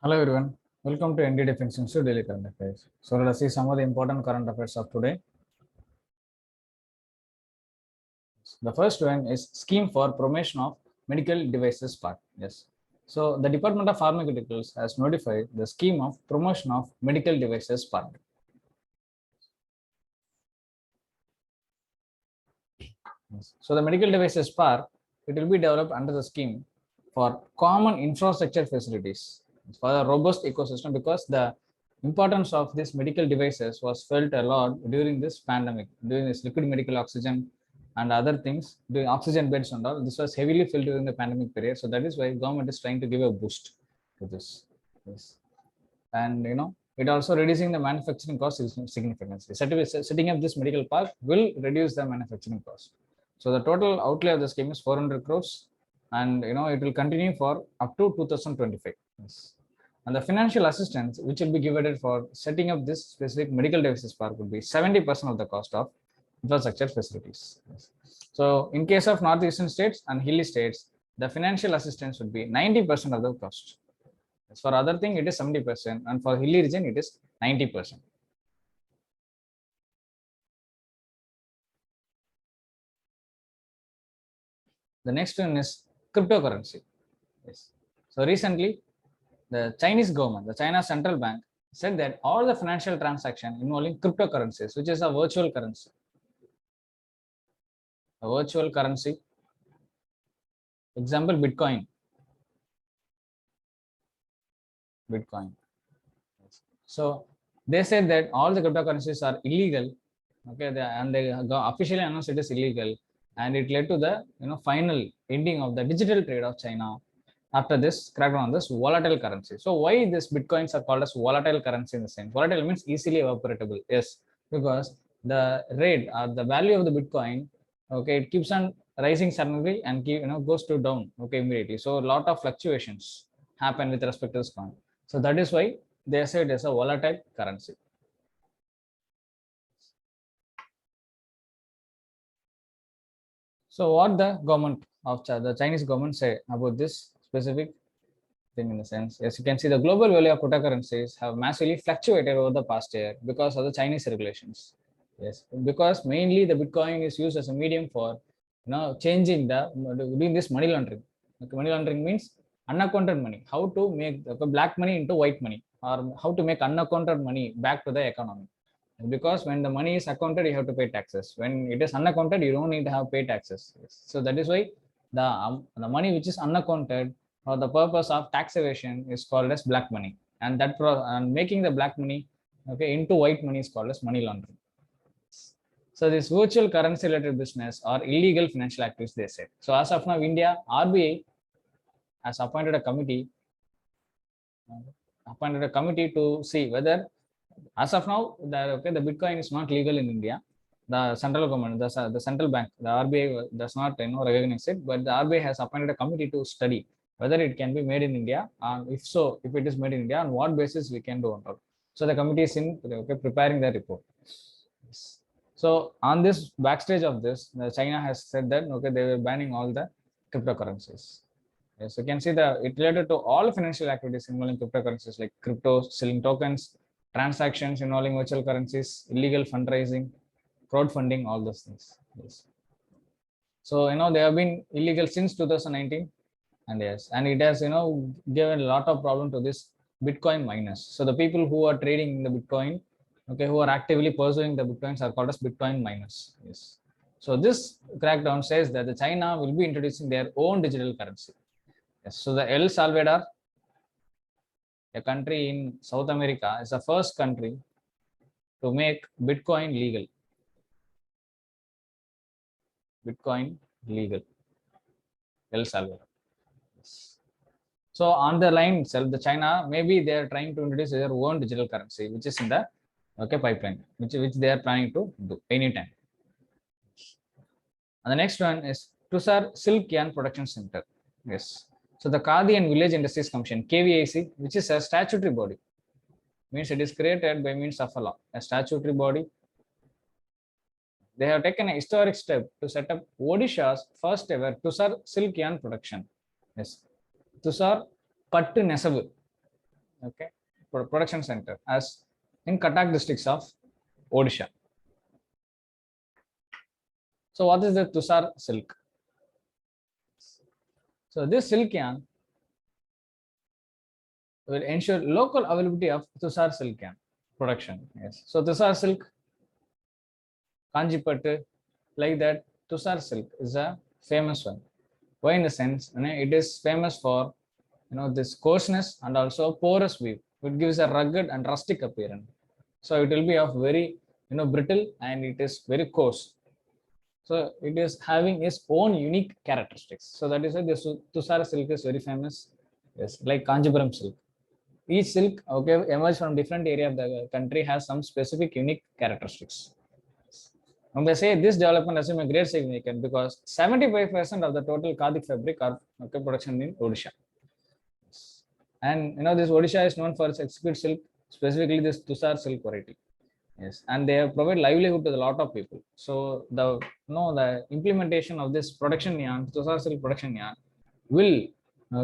Hello everyone, welcome to ND Defense Institute Daily Current Affairs. So let us see some of the important current affairs of today. The first one is scheme for promotion of medical devices part. Yes. So the Department of Pharmaceuticals has notified the scheme of promotion of medical devices part. Yes. So the medical devices part, it will be developed under the scheme for common infrastructure facilities for a robust ecosystem, because the importance of these medical devices was felt a lot during this pandemic, during this liquid medical oxygen and other things, doing oxygen beds and all. This was heavily filled during the pandemic period. So that is why government is trying to give a boost to this. Yes. And it also reducing the manufacturing cost significantly. Setting up this medical park will reduce the manufacturing cost. So the total outlay of the scheme is 400 crores, and it will continue for up to 2025. Yes. And the financial assistance which will be given for setting up this specific medical devices park would be 70% of the cost of infrastructure facilities. Yes. So in case of northeastern states and hilly states, the financial assistance would be 90% of the cost. For other thing, it is 70%, and for hilly region, it is 90%. The next one is cryptocurrency. Yes. So recently, the Chinese government, the China Central Bank, said that all the financial transaction involving cryptocurrencies, which is a virtual currency, example Bitcoin. So they said that all the cryptocurrencies are illegal. Okay, and they officially announced it is illegal, and it led to the final ending of the digital trade of China after this crackdown on this volatile currency. So why these bitcoins are called as volatile currency in the sense? Volatile means easily evaporatable. Yes, because the rate or the value of the Bitcoin, okay, it keeps on rising suddenly and goes to down, okay, immediately. So a lot of fluctuations happen with respect to this coin. So that is why they say it is a volatile currency. So what the government of the Chinese government say about this specific thing in the sense, as you can see, the global value of cryptocurrencies have massively fluctuated over the past year because of the Chinese regulations. Yes, because mainly the Bitcoin is used as a medium for changing the doing this money laundering. Okay, money laundering means unaccounted money. How to make the black money into white money, or how to make unaccounted money back to the economy. Because when the money is accounted, you have to pay taxes. When it is unaccounted, you don't need to have pay taxes. So that is why the money which is unaccounted for the purpose of tax evasion is called as black money, and and making the black money into white money is called as money laundering. So this virtual currency related business or illegal financial activities, they said. So as of now, India RBI has appointed a committee to see whether, as of now, the Bitcoin is not legal in India. The central government, the central bank, the RBI does not recognize it, but the RBI has appointed a committee to study whether it can be made in India, and if so, if it is made in India, on what basis we can do on top. So the committee is preparing the report. So on this backstage of this, China has said that they were banning all the cryptocurrencies. Yes, you can see it related to all financial activities involving cryptocurrencies like crypto, selling tokens, transactions involving virtual currencies, illegal fundraising, crowdfunding, all those things. Yes. So they have been illegal since 2019, and yes, and it has given a lot of problem to this Bitcoin miners. So the people who are trading in the Bitcoin, who are actively pursuing the Bitcoins are called as Bitcoin miners. Yes. So this crackdown says that the China will be introducing their own digital currency. Yes. So the El Salvador, a country in South America, is the first country to make Bitcoin legal. Bitcoin legal. El Salvador. Yes. So on the line itself, the China, maybe they are trying to introduce their own digital currency, which is in the pipeline, which they are planning to do anytime. And the next one is Tusar Silk Yarn Production Center. Yes. So the Khadi and Village Industries Commission, KVIC, which is a statutory body, means it is created by means of a law, a statutory body. They have taken a historic step to set up Odisha's first ever Tusar Silk Yarn production. Yes. Tusar Pattu Nesavu. okay, production center as in Cuttack districts of Odisha. So what is the Tusar silk? So this silk yarn will ensure local availability of Tusar silk yarn production. Yes. So Tusar silk, Kanjipattu, like that, Tusar silk is a famous one. Why? In the sense, it is famous for this coarseness and also porous weave. It gives a rugged and rustic appearance. So it will be of very brittle and it is very coarse. So it is having its own unique characteristics. So that is why this Tusara silk is very famous. Yes, like Kanjipuram silk. Each silk, okay, emerged from different area of the country has some specific unique characteristics. When they say this development has a great significance because 75% of the total Khadik fabric are production in Odisha. And this Odisha is known for its exquisite silk, specifically this Tusar silk variety. Yes, and they provide livelihood to a lot of people. So the implementation of this production yarn, Tusar silk production yarn, will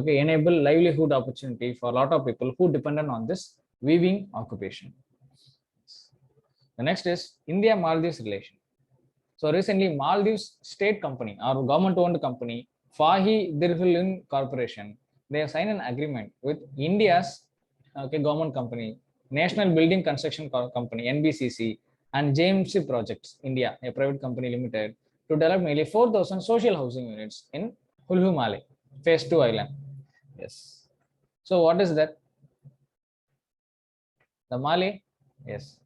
enable livelihood opportunity for a lot of people who dependent on this weaving occupation. The next is India Maldives relation. So recently, Maldives state company or government-owned company, Fahi Dirhulun Corporation, they have signed an agreement with India's government company, National Building Construction Company (NBCC) and JMC Projects India, a private company limited, to develop nearly 4,000 social housing units in Hulhu Male, Phase 2 island. Yes. So what is that? The Male, yes,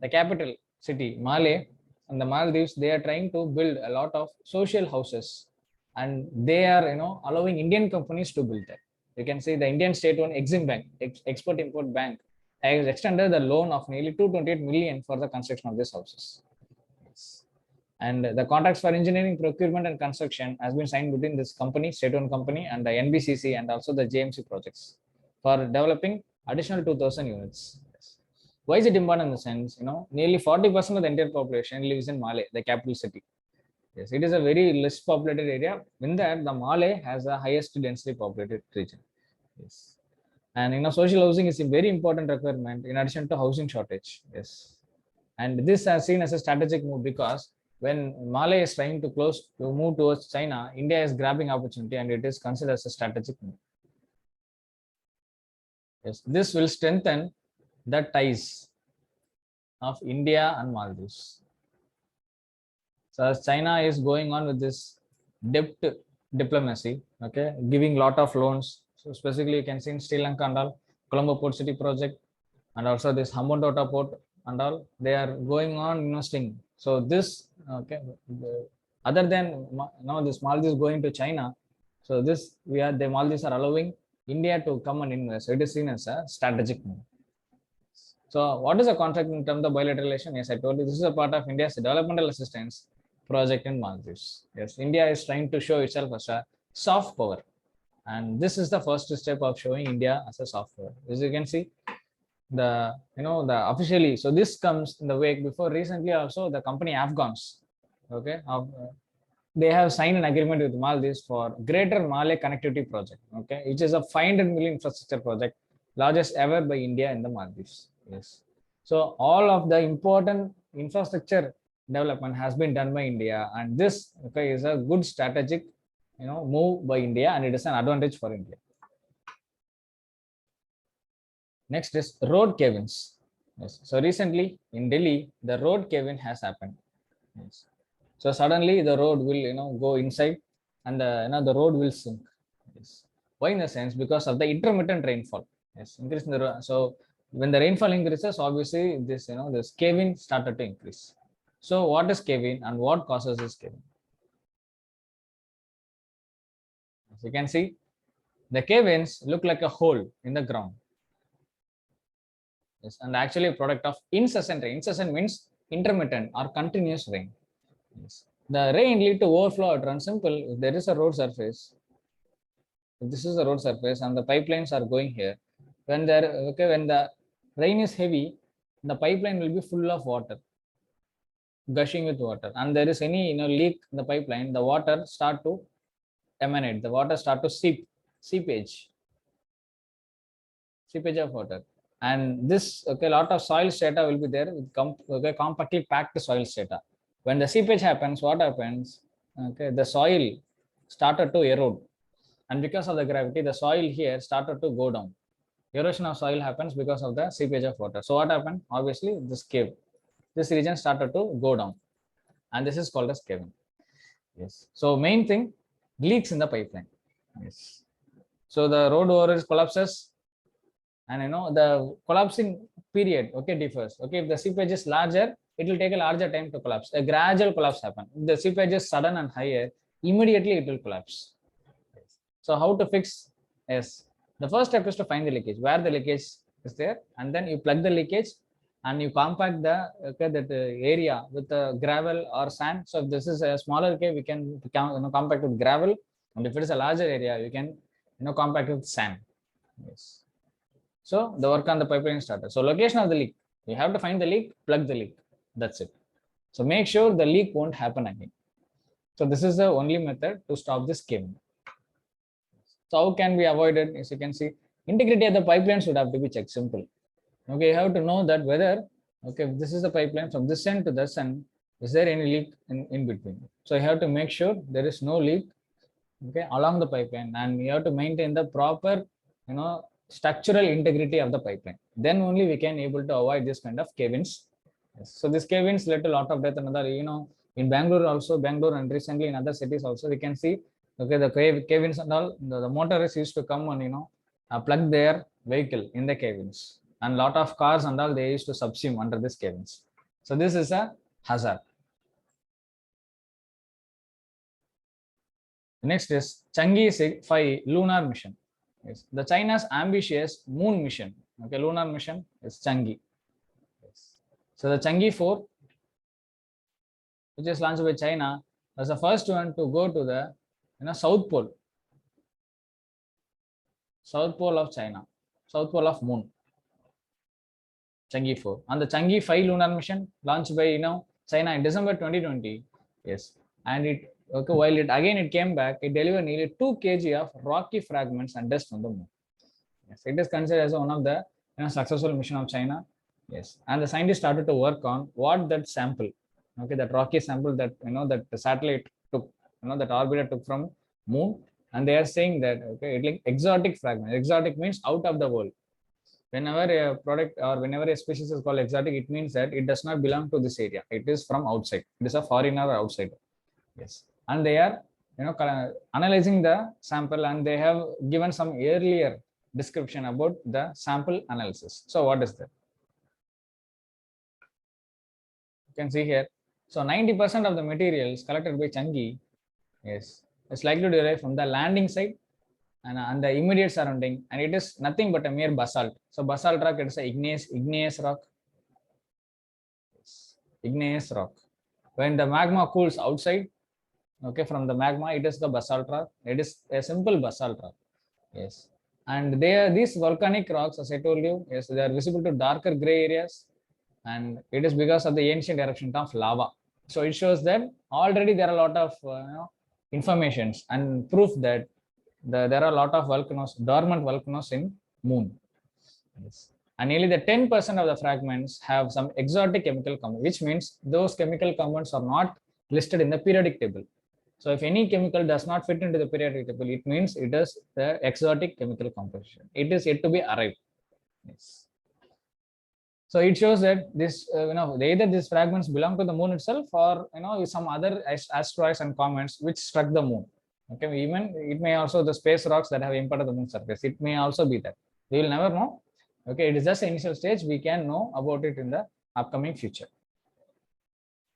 the capital city, Male, and the Maldives, they are trying to build a lot of social houses, and they are allowing Indian companies to build that. You can see the Indian state-owned Exim Bank, Export Import Bank, has extended the loan of nearly 228 million for the construction of these houses. And the contracts for engineering, procurement, and construction has been signed between this company, state-owned company, and the NBCC, and also the JMC projects for developing additional 2,000 units. Why is it important in the sense, nearly 40% of the entire population lives in Male, the capital city. Yes, it is a very less populated area. In that, the Male has the highest densely populated region. Yes, and social housing is a very important requirement in addition to housing shortage. Yes, and this is seen as a strategic move because when Male is trying to move towards China, India is grabbing opportunity, and it is considered as a strategic move. Yes, this will strengthen the ties of India and Maldives. So as China is going on with this debt diplomacy, okay, giving lot of loans. So specifically, you can see in Sri Lanka and all, Colombo Port City project, and also this Hambantota port and all, they are going on investing. So this, okay, other than now this Maldives going to China, so this the Maldives are allowing India to come and invest. So it is seen as a strategic move. So what is the contract in terms of bilateral relation? Yes, I told you this is a part of India's developmental assistance project in Maldives. Yes, India is trying to show itself as a soft power, and this is the first step of showing India as a soft power. As you can see, the officially. So this comes in the wake before recently also the company Afghans, okay, they have signed an agreement with Maldives for Greater Male Connectivity Project, okay, which is a 500 million infrastructure project, largest ever by India in the Maldives. Yes. So all of the important infrastructure development has been done by India, and this is a good strategic move by India, and it is an advantage for India. Next is road cave-ins. Yes. So recently in Delhi, the road cave-in has happened. Yes. So suddenly the road will go inside, and the road will sink. Yes. Why? In the sense because of the intermittent rainfall. Yes, increase in the road. So when the rainfall increases, obviously this this cave-in started to increase. So what is cave-in and what causes this cave-in? As you can see, the cave-ins look like a hole in the ground. Yes, and actually a product of incessant rain. Incessant means intermittent or continuous rain. Yes. The rain lead to overflow at run simple. If there is a road surface, if this is the road surface and the pipelines are going here, when the rain is heavy, the pipeline will be full of water, gushing with water, and there is any leak in the pipeline, the water start to emanate, the water start to seepage. seepage of water. And this, okay, lot of soil strata will be there with okay, compactly packed soil strata. When the seepage happens, what happens? Okay, the soil started to erode, and because of the gravity, the soil here started to go down. Erosion of soil happens because of the seepage of water. So what happened? Obviously, this cave, this region started to go down, and this is called as caving. Yes. So main thing, leaks in the pipeline. Yes. So the road overage collapses, and the collapsing period, okay, differs. Okay, if the seepage is larger, it will take a larger time to collapse. A gradual collapse happen. If the seepage is sudden and higher, immediately it will collapse. So how to fix? Yes, the first step is to find the leakage, where the leakage is there, and then you plug the leakage and you compact the that area with the gravel or sand. So if this is a smaller cave, we can compact with gravel, and if it is a larger area, you can compact with sand. Yes. So the work on the pipeline started. So location of the leak, you have to find the leak, plug the leak. That's it. So make sure the leak won't happen again. So this is the only method to stop this caving. So how can we avoid it? As you can see, integrity of the pipeline should have to be checked. Simple. Okay, you have to know that whether, okay, this is the pipeline from this end to this end, is there any leak in between? So you have to make sure there is no leak, okay, along the pipeline, and you have to maintain the proper, structural integrity of the pipeline. Then only we can able to avoid this kind of cave-ins. Yes. So this cave-ins led to a lot of death. Another, in Bangalore also, Bangalore, and recently in other cities also, we can see, okay, the cave-ins and all, the motorists used to come and plug their vehicle in the cave-ins, and lot of cars and all, they used to subsume under this cave-ins. So this is a hazard. Next is Changi 5 lunar mission. Yes. The China's ambitious moon mission. Okay, lunar mission is Changi. Yes. So the Changi 4, which is launched by China, was the first one to go to the South Pole. South Pole of China. South Pole of Moon. Changi 4. And the Changi 5 lunar mission launched by China in December 2020. Yes. And while it came back, it delivered nearly 2 kg of rocky fragments and dust from the moon. Yes, it is considered as one of the successful mission of China. Yes, and the scientists started to work on what that sample, okay, that rocky sample that that the satellite took, that orbiter took from moon, and they are saying that, okay, it like exotic fragment. Exotic means out of the world. Whenever a product or whenever a species is called exotic, it means that it does not belong to this area. It is from outside. It is a foreigner or outsider. Yes, and they are analyzing the sample, and they have given some earlier description about the sample analysis. So what is that? You can see here. So 90% of the materials collected by Changi, yes, is likely to derive from the landing site and the immediate surrounding, and it is nothing but a mere basalt. So basalt rock, it is a igneous rock. Yes. Igneous rock. When the magma cools outside, okay, from the magma, it is the basalt rock. It is a simple basalt rock. Yes. And these volcanic rocks, as I told you, yes, they are visible to darker gray areas, and it is because of the ancient eruption of lava. So it shows that already there are a lot of informations and proof that there are a lot of volcanoes, dormant volcanoes in moon. Yes. And nearly the 10% of the fragments have some exotic chemical compound, which means those chemical compounds are not listed in the periodic table. So if any chemical does not fit into the periodic table, it means it is the exotic chemical composition. It is yet to be arrived. Yes. So it shows that this, either these fragments belong to the moon itself, or some other asteroids and comets which struck the moon. Okay, even it may also the space rocks that have impacted the moon surface. It may also be that. We will never know. Okay, it is just the initial stage. We can know about it in the upcoming future.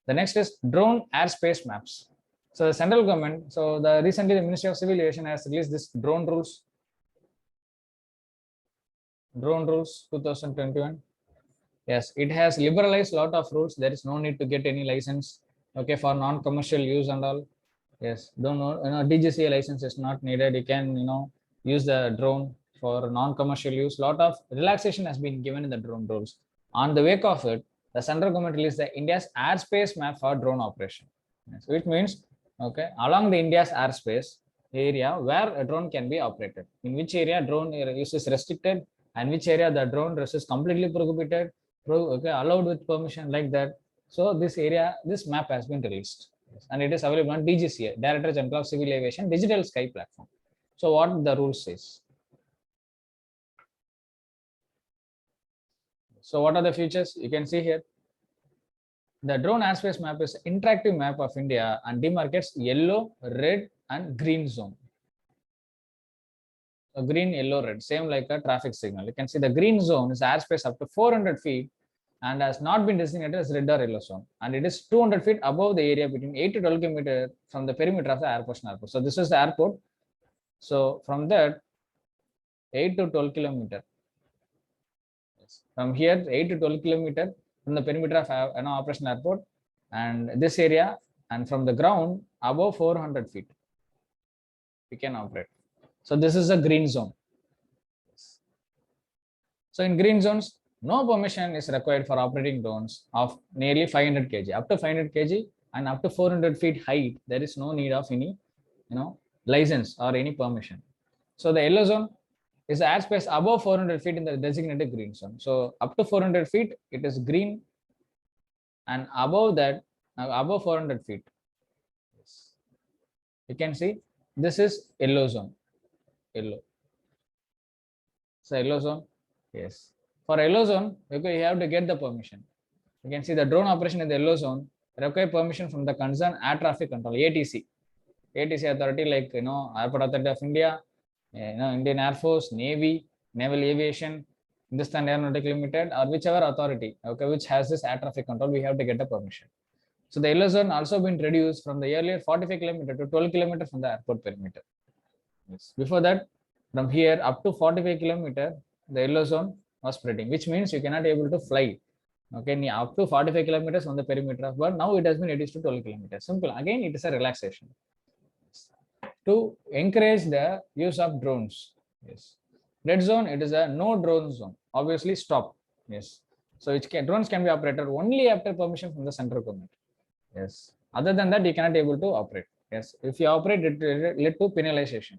The next is drone airspace maps. So the central government, recently the Ministry of Civil Aviation has released this drone rules 2021. Yes, it has liberalized a lot of rules. There is no need to get any license, okay, for non-commercial use and all. Yes, don't know, DGCA license is not needed. You can, use the drone for non-commercial use. Lot of relaxation has been given in the drone rules. On the wake of it, the central government released the India's airspace map for drone operation. Yes, which means, okay, along the India's airspace area where a drone can be operated, in which area drone use is restricted, and which area the drone rest is completely prohibited, okay, allowed with permission, like that. So this area, this map has been released, and it is available on DGCA, Director General of Civil Aviation Digital Sky Platform. So what the rule says. So what are the features? You can see here. The drone airspace map is interactive map of India and demarcates yellow, red, and green zone. So green, yellow, red, same like a traffic signal. You can see the green zone is airspace up to 400 feet and has not been designated as red or yellow zone. And it is 200 feet above the area between 8 to 12 kilometers from the perimeter of the airport. So this is the airport. So from that, 8 to 12 kilometers. From here, 8 to 12 kilometers from the perimeter of an operational airport, and this area, and from the ground above 400 feet, we can operate. So this is a green zone. So in green zones, no permission is required for operating drones of nearly 500 kg, up to 500 kg and up to 400 feet height. There is no need of any, license or any permission. So the yellow zone is the airspace above 400 feet in the designated green zone. So up to 400 feet, it is green, and above that, above 400 feet, you can see this is yellow zone. Yellow. So yellow zone, yes. For yellow zone, you have to get the permission. You can see the drone operation in the yellow zone require permission from the concerned air traffic control, ATC. ATC authority like Airport Authority of India, Indian Air Force, Navy, Naval Aviation, Hindustan Aeronautical Limited, or whichever authority, which has this air traffic control, we have to get a permission. So the yellow zone also been reduced from the earlier 45 km to 12 km from the airport perimeter. Yes. Before that, from here up to 45 km, the yellow zone was spreading, which means you cannot able to fly. Okay, up to 45 kilometers on the perimeter, but now it has been reduced to 12 kilometers. Simple. Again, it is a relaxation to encourage the use of drones. Yes. Red zone, it is a no drone zone. Obviously, stop. Yes. So drones can be operated only after permission from the central government. Yes. Other than that, you cannot able to operate. Yes. If you operate, it will lead to penalization.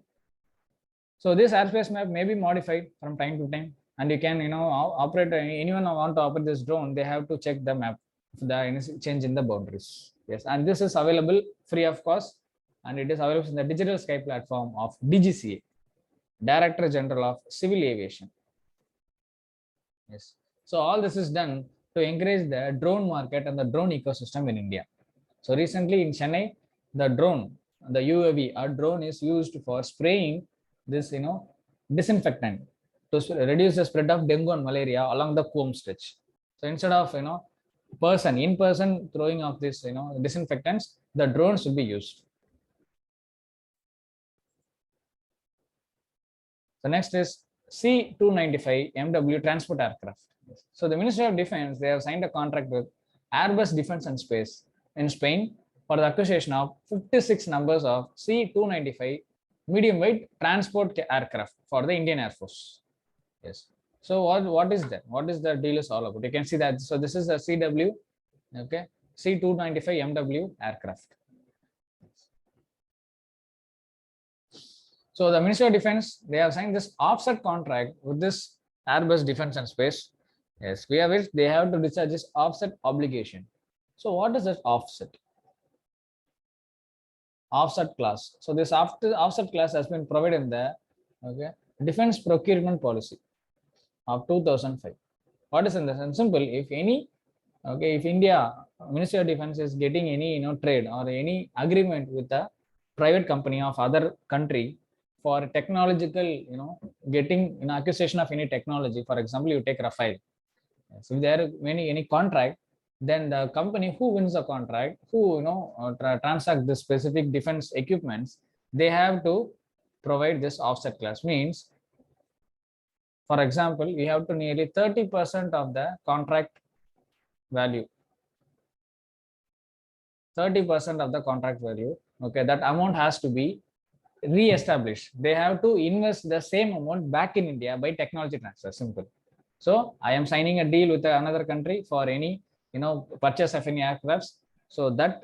So this airspace map may be modified from time to time, and you can operate. Anyone who want to operate this drone, they have to check the map if there any change in the boundaries. Yes, and this is available free of cost, and it is available in the digital sky platform of DGCA, Director General of Civil Aviation. Yes. So all this is done to encourage the drone market and the drone ecosystem in India. So recently in Chennai, the drone, the UAV or drone is used for spraying this, disinfectant to reduce the spread of dengue and malaria along the home stretch. So instead of, in person throwing of this, disinfectants, the drones will be used. So next is C-295 MW transport aircraft. So the Ministry of Defense, they have signed a contract with Airbus Defence and Space in Spain for the acquisition of 56 numbers of C-295 medium-weight transport aircraft for the Indian Air Force. Yes. So what is that? What is the deal is all about? You can see that. So this is a CW, okay, C-295 MW aircraft. So the Ministry of Defense, they have signed this offset contract with this Airbus Defence and Space. Yes, we have it. They have to discharge this offset obligation. So what is this offset? Offset class. So this offset class has been provided in the defense procurement policy of 2005. What is in this? And simple, if India Ministry of Defense is getting any trade or any agreement with a private company of other country for technological getting acquisition of any technology, for example, you take Rafale. So if there are any contract, then the company who wins the contract, who transact the specific defense equipments, they have to provide this offset class. Means, for example, we have to nearly 30% of the contract value. 30% of the contract value. Okay, that amount has to be re-established. They have to invest the same amount back in India by technology transfer. Simple. So I am signing a deal with another country for any purchase of any aircrafts. So that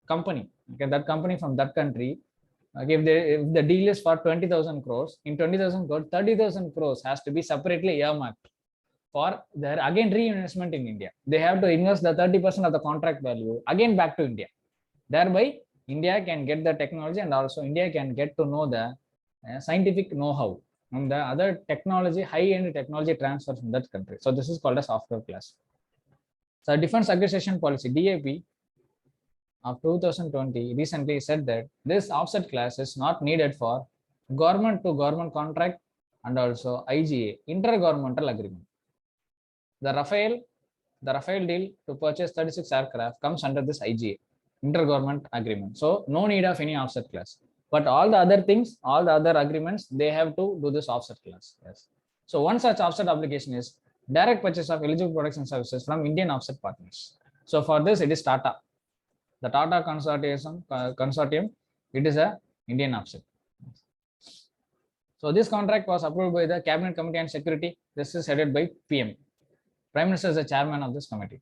company, that company from that country Like if the deal is for 20,000 crores, in 20,000 crores, 30,000 crores has to be separately earmarked for their again reinvestment in India. They have to invest the 30% of the contract value again back to India. Thereby, India can get the technology, and also India can get to know the scientific know-how and the other technology, high-end technology transfers in that country. So this is called a software class. So Defense Acquisition Policy (DAP) of 2020 recently said that this offset class is not needed for government to government contract and also IGA, intergovernmental agreement. The Rafale deal to purchase 36 aircraft comes under this IGA, intergovernment agreement. So no need of any offset class. But all the other things, all the other agreements, they have to do this offset class. Yes. So one such offset obligation is direct purchase of eligible products and services from Indian offset partners. So for this, it is Tata. The Tata consortium, it is a Indian offset. So this contract was approved by the Cabinet Committee on Security. This is headed by PM. Prime Minister is the chairman of this committee.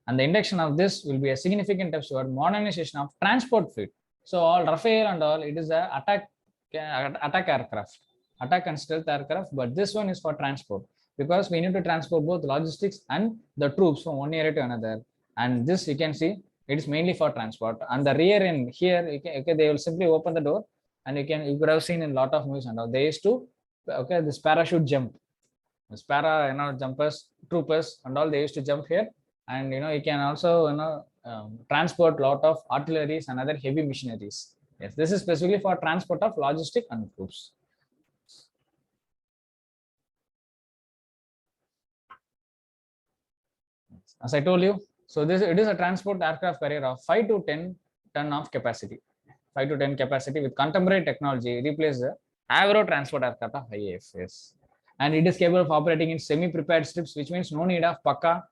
And the induction of this will be a significant step toward modernization of transport fleet. So all Rafale and all, it is a attack aircraft, attack and stealth aircraft, but this one is for transport because we need to transport both logistics and the troops from one area to another. And this you can see, it is mainly for transport. And the rear end here, okay, they will simply open the door, and you could have seen in a lot of movies and all. They used to, okay, this parachute jump. This jumpers, troopers, and all, they used to jump here, and you can also transport lot of artilleries and other heavy machineries. Yes, this is specifically for transport of logistic and troops. As I told you, so it is a transport aircraft carrier of 5 to 10 ton of capacity, 5 to 10 capacity with contemporary technology replace the Avro transport aircraft of IAF. Yes. And it is capable of operating in semi-prepared strips, which means no need of Pakka,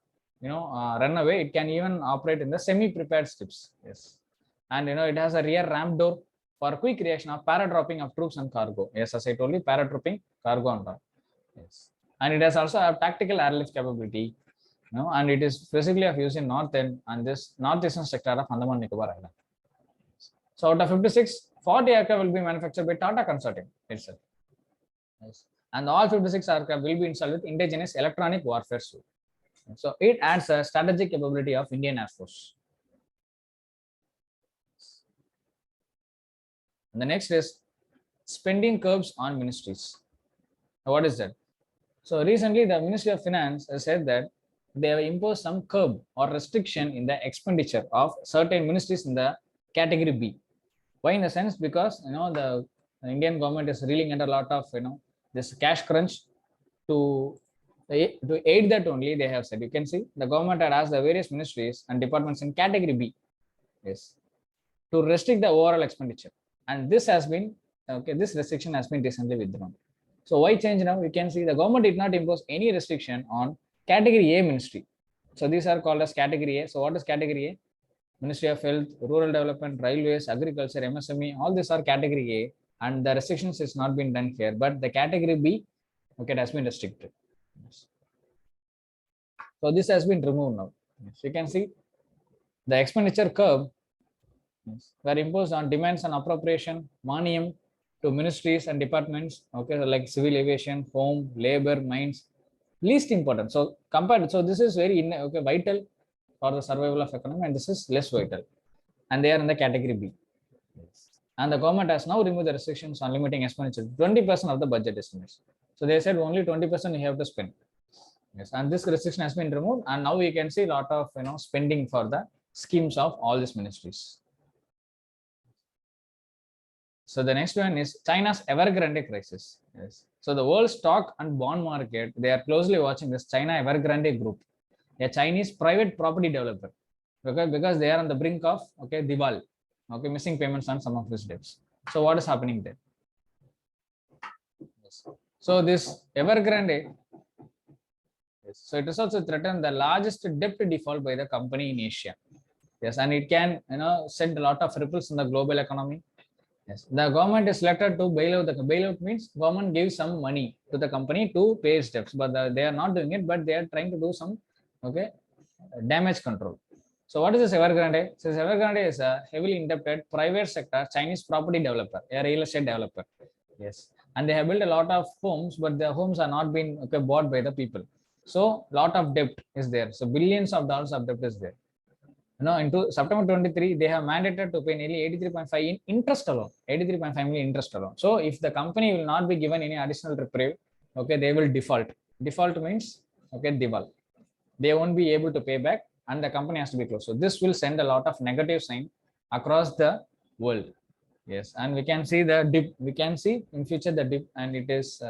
runaway. It can even operate in the semi-prepared strips. Yes. And it has a rear ramp door for quick reaction of paradropping of troops and cargo. Yes, as I told you, paradropping cargo and all. Yes. And it has also a tactical airlift capability, and it is basically of use in northern and this northeastern sector of Andaman Nicobar Island. So out of 56, 40 aircraft will be manufactured by Tata Consortium itself. Yes. And all 56 aircraft will be installed with indigenous electronic warfare suite. So it adds a strategic capability of Indian Air Force. And the next is spending curbs on ministries. Now, what is that? So recently the Ministry of Finance has said that they have imposed some curb or restriction in the expenditure of certain ministries in the category B. Why? In a sense, because the Indian government is reeling under a lot of this cash crunch. To aid that only, they have said, you can see the government had asked the various ministries and departments in category B, yes, to restrict the overall expenditure, and this has been this restriction has been recently withdrawn. So why change now? You can see the government did not impose any restriction on category A ministry. So these are called as category A. So what is category A? Ministry of Health, Rural Development, Railways, Agriculture, MSME, all these are category A, and the restrictions is not been done here, but the category B, okay, it has been restricted. Yes. So this has been removed now. Yes. You can see the expenditure curve were imposed on demands on appropriation, manium to ministries and departments, okay, like civil aviation, home, labor, mines, least important. So compared, so this is very vital for the survival of economy, and this is less vital, and they are in the category B. And the government has now removed the restrictions on limiting expenditure 20% of the budget estimates. So they said only 20% you have to spend. Yes, and this restriction has been removed, and now we can see a lot of spending for the schemes of all these ministries. So the next one is China's Evergrande crisis. Yes. So the world stock and bond market, they are closely watching this China Evergrande Group, a Chinese private property developer, because they are on the brink of Diwali, missing payments on some of these debts. So what is happening there? Yes. So this Evergrande, yes, so it is also threatened the largest debt default by the company in Asia. Yes, and it can send a lot of ripples in the global economy. Yes, the government is selected to bail out. The bailout means government gives some money to the company to pay its debts, but they are not doing it, but they are trying to do some damage control. So what is this Evergrande? So Evergrande is a heavily indebted private sector Chinese property developer, a real estate developer. Yes, and they have built a lot of homes, but the homes are not being bought by the people. So lot of debt is there. So billions of dollars of debt is there. Into September 23, they have mandated to pay nearly 83.5 in interest alone, 83.5 million interest alone. So if the company will not be given any additional reprieve, okay, they will default. Default means, okay, default. They won't be able to pay back and the company has to be closed. So this will send a lot of negative sign across the world. Yes, and we can see the dip. We can see in future the dip, and it is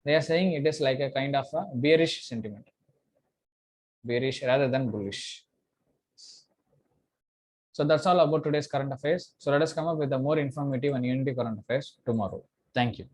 they are saying it is like a kind of a bearish sentiment, bearish rather than bullish. So that's all about today's current affairs. So let us come up with a more informative and unity current affairs tomorrow. Thank you.